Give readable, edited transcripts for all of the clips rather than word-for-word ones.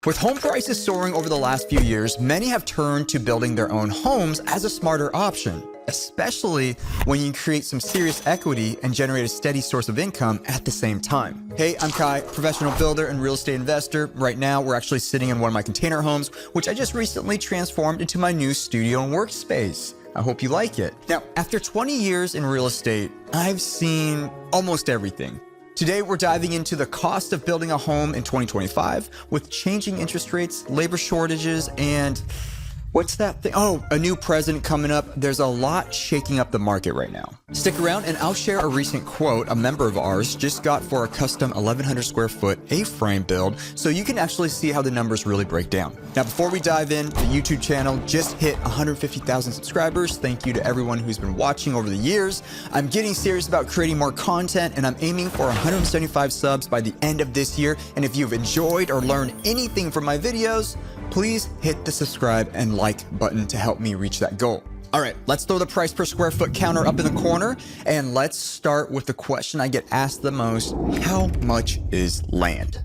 With home prices soaring over the last few years, many have turned to building their own homes as a smarter option, especially when you create some serious equity and generate a steady source of income at the same time. Hey, I'm Kai, professional builder and real estate investor. Right now, we're actually sitting in one of my container homes, which I just recently transformed into my new studio and workspace. I hope you like it. Now, after 20 years in real estate, I've seen almost everything. Today, we're diving into the cost of building a home in 2025 with changing interest rates, labor shortages, and what's that thing? Oh, a new president coming up. There's a lot shaking up the market right now. Stick around and I'll share a recent quote a member of ours just got for a custom 1,100 square foot A-frame build, so you can actually see how the numbers really break down. Now, before we dive in, the YouTube channel just hit 150,000 subscribers. Thank you to everyone who's been watching over the years. I'm getting serious about creating more content and I'm aiming for 175 subs by the end of this year. And if you've enjoyed or learned anything from my videos, please hit the subscribe and like button to help me reach that goal. All right, let's throw the price per square foot counter up in the corner and let's start with the question I get asked the most: how much is land?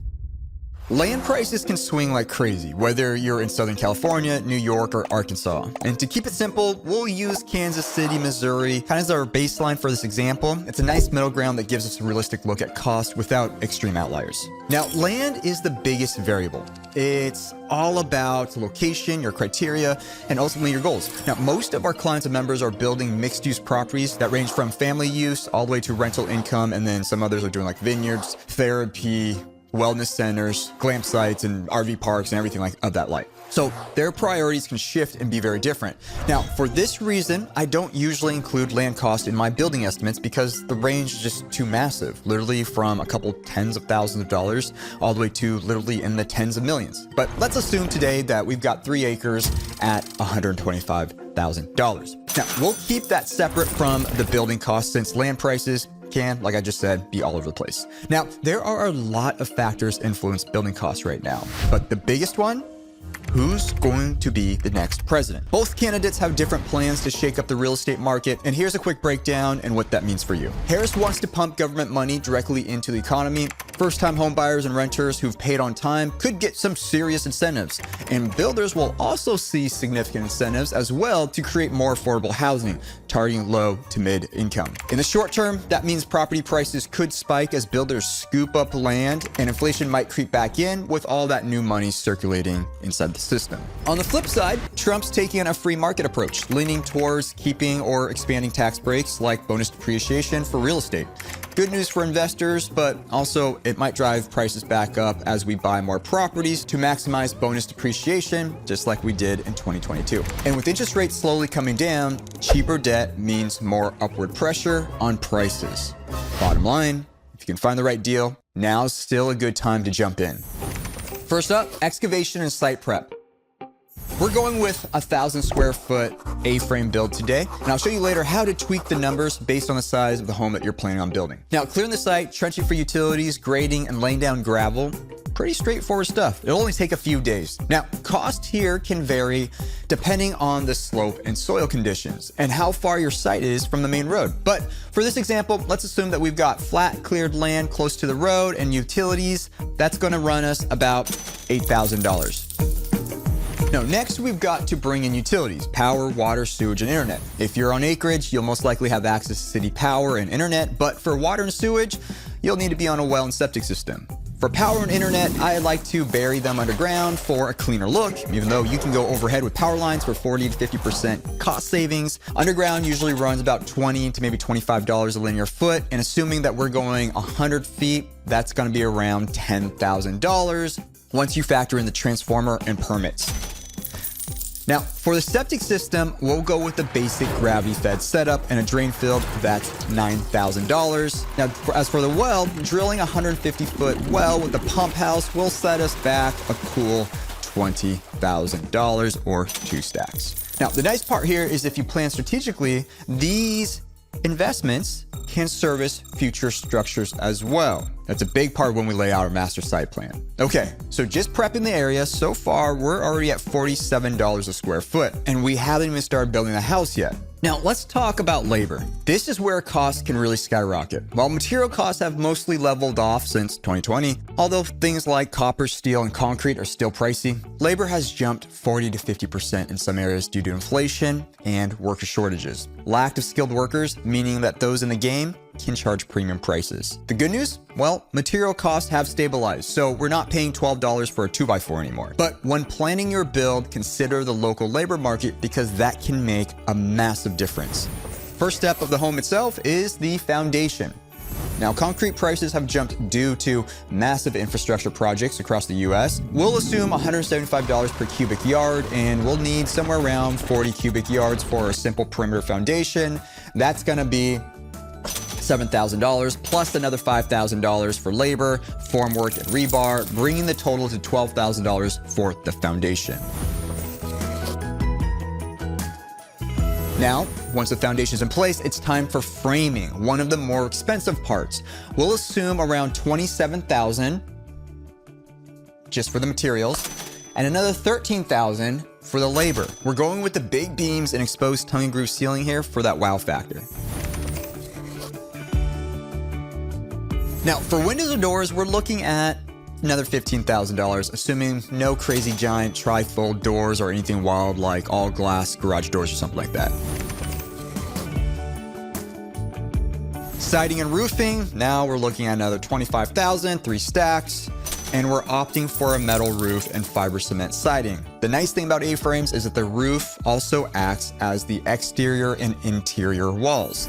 Land prices can swing like crazy, whether you're in Southern California, New York, or Arkansas. And to keep it simple, we'll use Kansas City, Missouri, kind of as our baseline for this example. It's a nice middle ground that gives us a realistic look at cost without extreme outliers. Now, land is the biggest variable. It's all about location, your criteria, and ultimately your goals. Now, most of our clients and members are building mixed-use properties that range from family use all the way to rental income, and then some others are doing like vineyards, therapy, wellness centers, glam sites, and RV parks, and everything like of that light. So their priorities can shift and be very different. Now, for this reason, I don't usually include land cost in my building estimates because the range is just too massive, literally from a couple tens of thousands of dollars all the way to literally in the tens of millions. But let's assume today that we've got 3 acres at $125,000. Now, we'll keep that separate from the building cost since land prices can, like I just said, be all over the place. Now, there are a lot of factors influence building costs right now, but the biggest one: who's going to be the next president? Both candidates have different plans to shake up the real estate market, and here's a quick breakdown and what that means for you. Harris wants to pump government money directly into the economy. First-time home buyers and renters who've paid on time could get some serious incentives, and builders will also see significant incentives as well to create more affordable housing, targeting low to mid-income. In the short term, that means property prices could spike as builders scoop up land, and inflation might creep back in with all that new money circulating inside the system. On the flip side, Trump's taking a free market approach, leaning towards keeping or expanding tax breaks like bonus depreciation for real estate. Good news for investors, but also it might drive prices back up as we buy more properties to maximize bonus depreciation, just like we did in 2022. And with interest rates slowly coming down, cheaper debt means more upward pressure on prices. Bottom line, if you can find the right deal, now's still a good time to jump in. First up, excavation and site prep. We're going with 1,000 square foot A-frame build today, and I'll show you later how to tweak the numbers based on the size of the home that you're planning on building. Now, clearing the site, trenching for utilities, grading, and laying down gravel, pretty straightforward stuff. It'll only take a few days. Now, cost here can vary depending on the slope and soil conditions and how far your site is from the main road. But for this example, let's assume that we've got flat cleared land close to the road and utilities. That's going to run us about $8,000. Now, next we've got to bring in utilities: power, water, sewage, and internet. If you're on acreage, you'll most likely have access to city power and internet, but for water and sewage, you'll need to be on a well and septic system. For power and internet, I like to bury them underground for a cleaner look, even though you can go overhead with power lines for 40 to 50% cost savings. Underground usually runs about $20 to maybe $25 a linear foot, and assuming that we're going 100 feet, that's gonna be around $10,000 once you factor in the transformer and permits. Now, for the septic system, we'll go with the basic gravity-fed setup and a drain field. That's $9,000. Now, as for the well, drilling a 150-foot well with a pump house will set us back a cool $20,000 or 2 stacks. Now, the nice part here is if you plan strategically, these investments can service future structures as well. That's a big part when we lay out our master site plan. Okay, so just prepping the area, so far we're already at $47 a square foot, and we haven't even started building the house yet. Now, let's talk about labor. This is where costs can really skyrocket. While material costs have mostly leveled off since 2020, although things like copper, steel, and concrete are still pricey, labor has jumped 40 to 50% in some areas due to inflation and worker shortages. Lack of skilled workers, meaning that those in the game can charge premium prices. The good news? Well, material costs have stabilized, so we're not paying $12 for a 2x4 anymore. But when planning your build, consider the local labor market because that can make a massive difference. First step of the home itself is the foundation. Now, concrete prices have jumped due to massive infrastructure projects across the US. We'll assume $175 per cubic yard, and we'll need somewhere around 40 cubic yards for a simple perimeter foundation. That's gonna be $7,000 plus another $5,000 for labor, formwork, and rebar, bringing the total to $12,000 for the foundation. Now, once the foundation is in place, it's time for framing, one of the more expensive parts. We'll assume around $27,000 just for the materials, and another $13,000 for the labor. We're going with the big beams and exposed tongue and groove ceiling here for that wow factor. Now, for windows and doors, we're looking at another $15,000, assuming no crazy giant trifold doors or anything wild like all glass garage doors or something like that. Siding and roofing, now we're looking at another $25,000, 3 stacks, and we're opting for a metal roof and fiber cement siding. The nice thing about A-frames is that the roof also acts as the exterior and interior walls.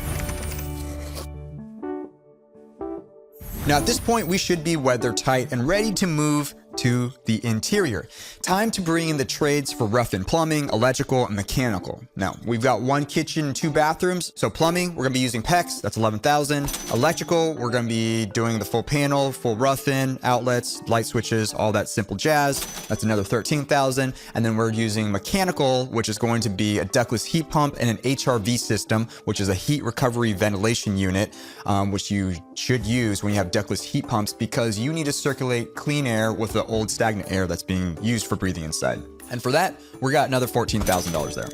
Now at this point, we should be weather tight and ready to move to the interior. Time to bring in the trades for rough in plumbing, electrical, and mechanical. Now, we've got 1 kitchen and 2 bathrooms. So plumbing, we're gonna be using PEX, that's $11,000. Electrical, we're gonna be doing the full panel, full rough-in, outlets, light switches, all that simple jazz. That's another $13,000. And then we're using mechanical, which is going to be a ductless heat pump and an HRV system, which is a heat recovery ventilation unit, which you should use when you have ductless heat pumps because you need to circulate clean air with the old stagnant air that's being used for breathing inside. And for that, we got another $14,000 there.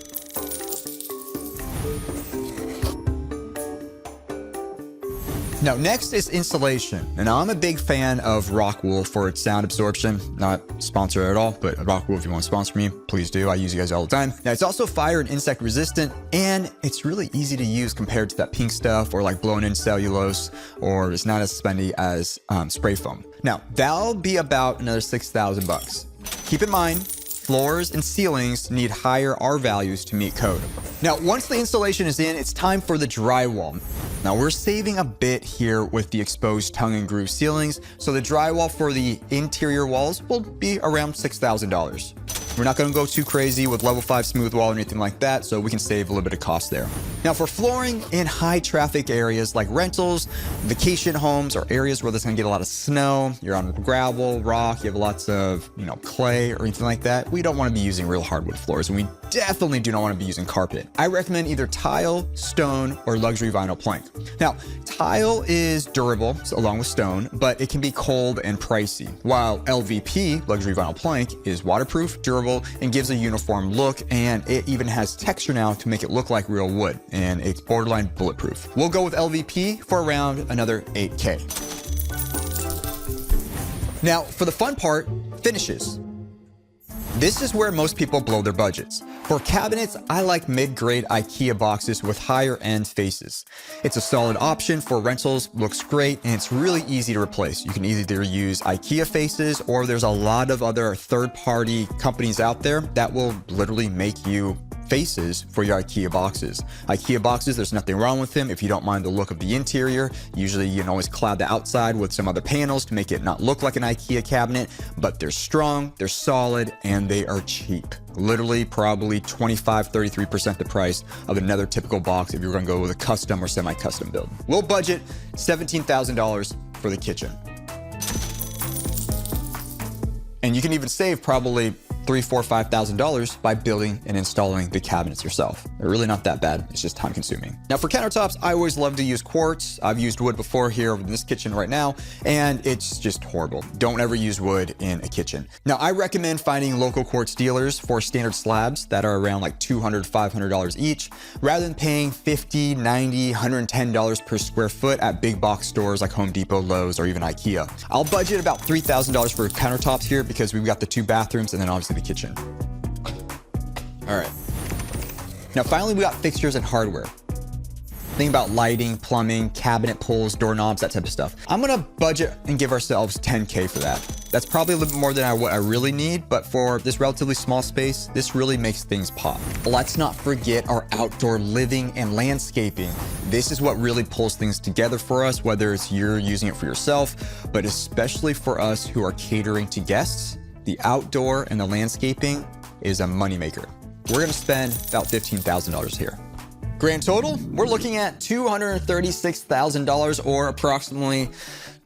Now, next is insulation. And I'm a big fan of Rockwool for its sound absorption. Not sponsored at all, but Rockwool, if you want to sponsor me, please do. I use you guys all the time. Now, it's also fire and insect resistant, and it's really easy to use compared to that pink stuff or like blown in cellulose, or it's not as spendy as spray foam. Now, that'll be about another $6,000. Keep in mind, floors and ceilings need higher R values to meet code. Now, once the installation is in, it's time for the drywall. Now, we're saving a bit here with the exposed tongue and groove ceilings, so the drywall for the interior walls will be around $6,000. We're not gonna go too crazy with level 5 smooth wall or anything like that, so we can save a little bit of cost there. Now, for flooring in high traffic areas like rentals, vacation homes, or areas where there's gonna get a lot of snow, you're on gravel, rock, you have lots of, clay or anything like that, we don't wanna be using real hardwood floors, and we definitely do not wanna be using carpet. I recommend either tile, stone, or luxury vinyl plank. Now, tile is durable, along with stone, but it can be cold and pricey, while LVP, luxury vinyl plank, is waterproof, durable, and gives a uniform look, and it even has texture now to make it look like real wood, and it's borderline bulletproof. We'll go with LVP for around another $8K. Now, for the fun part, finishes. This is where most people blow their budgets. For cabinets, I like mid-grade IKEA boxes with higher end faces. It's a solid option for rentals, looks great, and it's really easy to replace. You can either use IKEA faces, or there's a lot of other third-party companies out there that will literally make you faces for your IKEA boxes. IKEA boxes, there's nothing wrong with them if you don't mind the look of the interior. Usually you can always cloud the outside with some other panels to make it not look like an IKEA cabinet, but they're strong, they're solid, and they are cheap. Literally probably 25, 33% the price of another typical box if you're gonna go with a custom or semi-custom build. We'll budget $17,000 for the kitchen. And you can even save probably $3,000, $4,000, $5,000 by building and installing the cabinets yourself. They're really not that bad. It's just time consuming. Now for countertops, I always love to use quartz. I've used wood before here in this kitchen right now, and it's just horrible. Don't ever use wood in a kitchen. Now I recommend finding local quartz dealers for standard slabs that are around like $200, $500 each, rather than paying $50, $90, $110 per square foot at big box stores like Home Depot, Lowe's, or even IKEA. I'll budget about $3,000 for countertops here because we've got the 2 bathrooms and then obviously the kitchen. All right. Now finally, we got fixtures and hardware. Think about lighting, plumbing, cabinet pulls, doorknobs, that type of stuff. I'm gonna budget and give ourselves $10K for that. That's probably a little bit more than what I really need, but for this relatively small space, this really makes things pop. Let's not forget our outdoor living and landscaping. This is what really pulls things together for us, whether it's you're using it for yourself, but especially for us who are catering to guests. The outdoor and the landscaping is a moneymaker. We're gonna spend about $15,000 here. Grand total, we're looking at $236,000 or approximately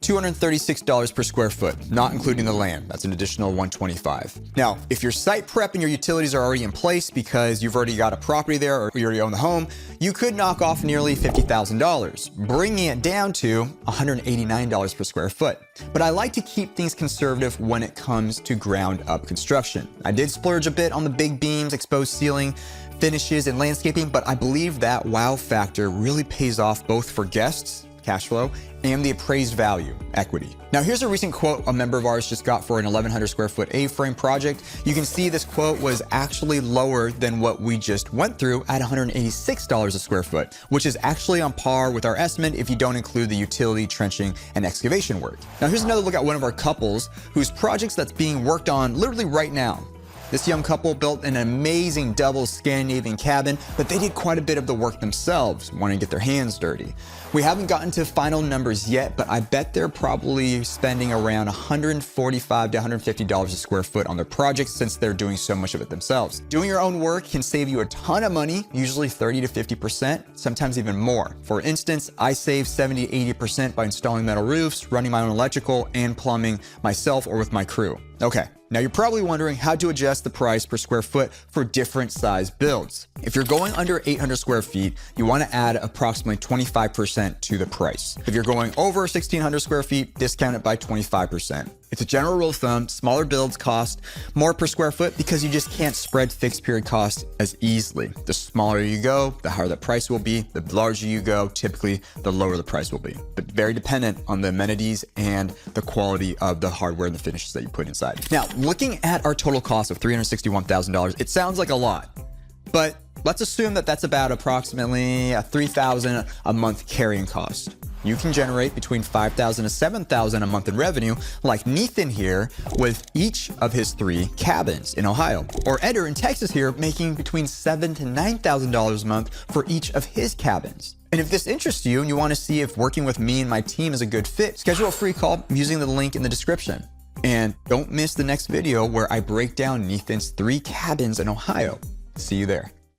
$236 per square foot, not including the land. That's an additional $125. Now, if your site prep and your utilities are already in place because you've already got a property there or you already own the home, you could knock off nearly $50,000, bringing it down to $189 per square foot. But I like to keep things conservative when it comes to ground up construction. I did splurge a bit on the big beams, exposed ceiling, finishes, and landscaping, but I believe that wow factor really pays off both for guests, cash flow, and the appraised value, equity. Now here's a recent quote a member of ours just got for an 1,100 square foot A-frame project. You can see this quote was actually lower than what we just went through at $186 a square foot, which is actually on par with our estimate if you don't include the utility, trenching, and excavation work. Now here's another look at one of our couples whose projects that's being worked on literally right now. This young couple built an amazing double Scandinavian cabin, but they did quite a bit of the work themselves, wanting to get their hands dirty. We haven't gotten to final numbers yet, but I bet they're probably spending around $145 to $150 a square foot on their projects since they're doing so much of it themselves. Doing your own work can save you a ton of money, usually 30 to 50%, sometimes even more. For instance, I save 70 to 80% by installing metal roofs, running my own electrical and plumbing myself or with my crew. Okay. Now you're probably wondering how to adjust the price per square foot for different size builds. If you're going under 800 square feet, you want to add approximately 25% to the price. If you're going over 1,600 square feet, discount it by 25%. It's a general rule of thumb, smaller builds cost more per square foot because you just can't spread fixed period costs as easily. The smaller you go, the higher the price will be. The larger you go, typically the lower the price will be. But very dependent on the amenities and the quality of the hardware and the finishes that you put inside. Now, looking at our total cost of $361,000, it sounds like a lot, but let's assume that that's about approximately $3,000 a month carrying cost. You can generate between $5,000 to $7,000 a month in revenue, like Nathan here with each of his 3 cabins in Ohio, or Eder in Texas here making between $7,000 to $9,000 a month for each of his cabins. And if this interests you and you want to see if working with me and my team is a good fit, schedule a free call using the link in the description. And don't miss the next video where I break down Nathan's 3 cabins in Ohio. See you there.